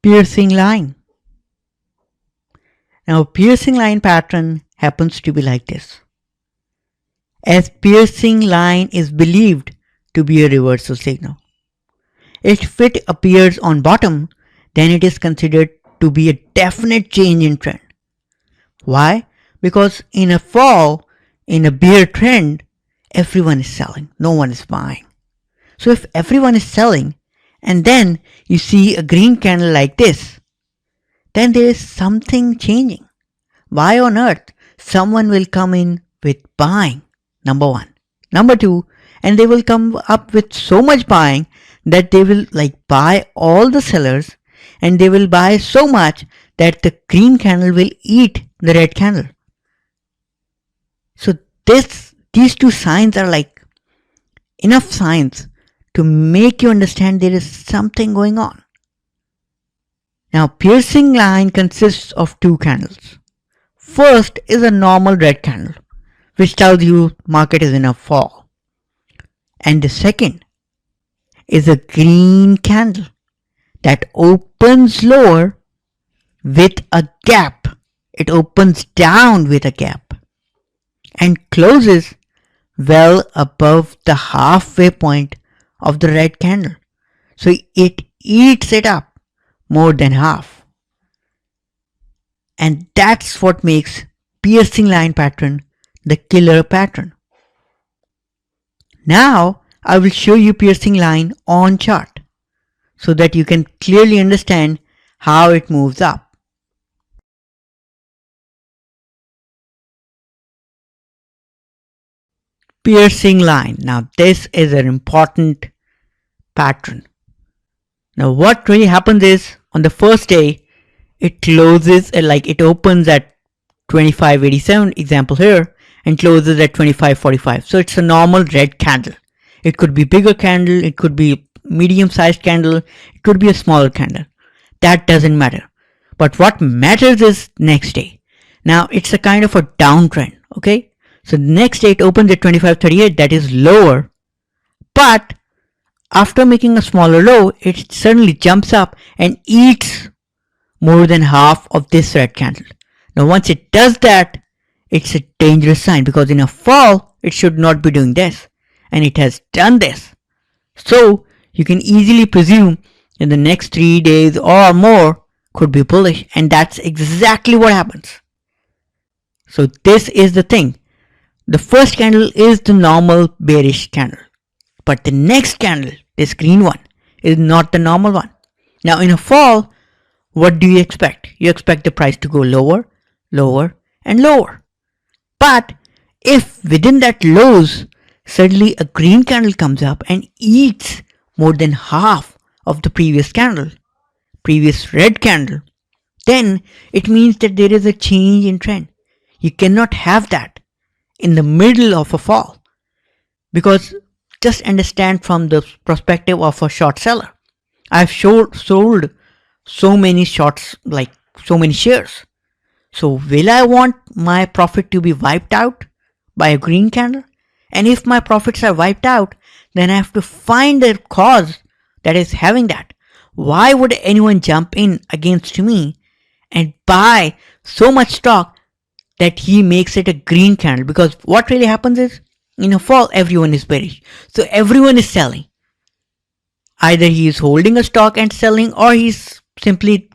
Piercing line. Now piercing line pattern happens to be like this. As piercing line is believed to be a reversal signal. If it appears on bottom, then it is considered to be a definite change in trend. Why? Because in a fall, in a bear trend, everyone is selling, no one is buying. So if everyone is selling and then you see a green candle like this, then there is something changing. Why on earth someone will come in with buying? Number one. Number two, and they will come up with so much buying that they will buy all the sellers, and they will buy so much that the green candle will eat the red candle. So these two signs are enough signs to make you understand there is something going on. Now piercing line consists of two candles. First is a normal red candle, which tells you market is in a fall. And the second is a green candle that opens lower with a gap. It opens down with a gap and closes well above the halfway point of the red candle. So it eats it up more than half. And that's what makes piercing line pattern the killer pattern. Now I will show you piercing line on chart so that you can clearly understand how it moves up. Piercing line. Now this is an important pattern. Now what really happens is on the first day it closes it opens at 25.87, example here, and closes at 25.45. So it's a normal red candle. It could be bigger candle, it could be medium sized candle, it could be a smaller candle. That doesn't matter. But what matters is next day. Now it's a kind of a downtrend, okay? So next day it opens at 25.38, that is lower. But after making a smaller low, it suddenly jumps up and eats more than half of this red candle. Now once it does that, it's a dangerous sign because in a fall, it should not be doing this. And it has done this. So you can easily presume in the next 3 days or more could be bullish, and that's exactly what happens. So this is the thing. The first candle is the normal bearish candle, but the next candle, this green one, is not the normal one. Now in a fall, what do you expect? You expect the price to go lower, lower, and lower. But if within that lows, suddenly a green candle comes up and eats more than half of the previous candle, previous red candle, then it means that there is a change in trend. You cannot have that in the middle of a fall, because just understand from the perspective of a short seller. I've sold so many shorts, so many shares. So will I want my profit to be wiped out by a green candle? And if my profits are wiped out, then I have to find the cause that is having that. Why would anyone jump in against me and buy so much stock that he makes it a green candle? Because what really happens is in a fall, everyone is bearish. So everyone is selling. Either he is holding a stock and selling, or he's simply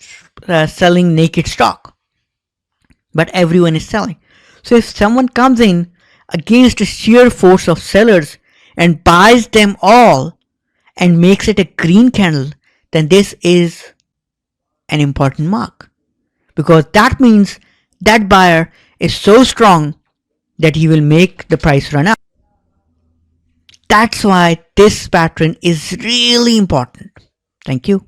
selling naked stock. But everyone is selling. So if someone comes in against a sheer force of sellers and buys them all and makes it a green candle, then this is an important mark, because that means that buyer is so strong that he will make the price run up. That's why this pattern is really important. Thank you.